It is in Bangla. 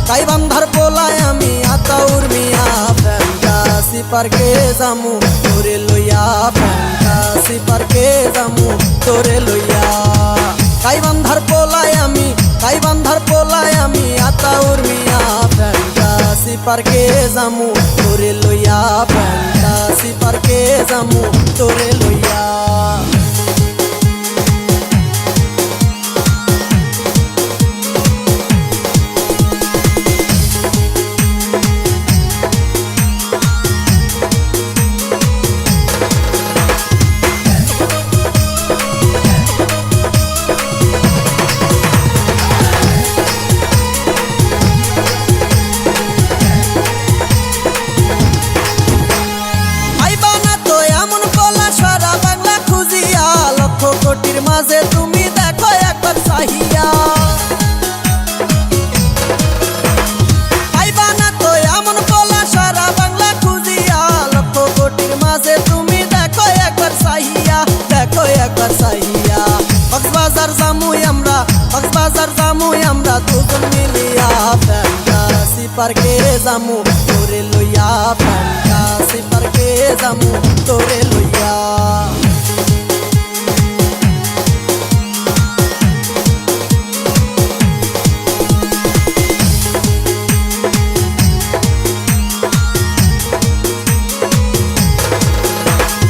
গাইবান্ধার পোলায় আমি আতাউর মিয়া ফ্যান্টাসি পার্কে যামু তোরে লইয়া ফ্যান্টাসি পার্কে যামু তোরে লইয়া গাইবান্ধার পোলায় আমি আতাউর মিয়া ফ্যান্টাসি পার্কে যামু তোরে লইয়া ফ্যান্টাসি পার্কে যামু তোরে লইয়া কোটির মাঝে তুমি দেখো একবার চাহিয়া আইবা না তো এমন পোলা সারা বাংলা খুঁজিয়া লক্ষ কোটির মাঝে তুমি দেখো একবার চাহিয়া কক্সবাজার জামুই আমরা দুজন মিলিয়া ফ্যান্টাসি পার্কে যামু তোরে লইয়া ফ্যান্টাসি পার্কে যামু তোরে লইয়া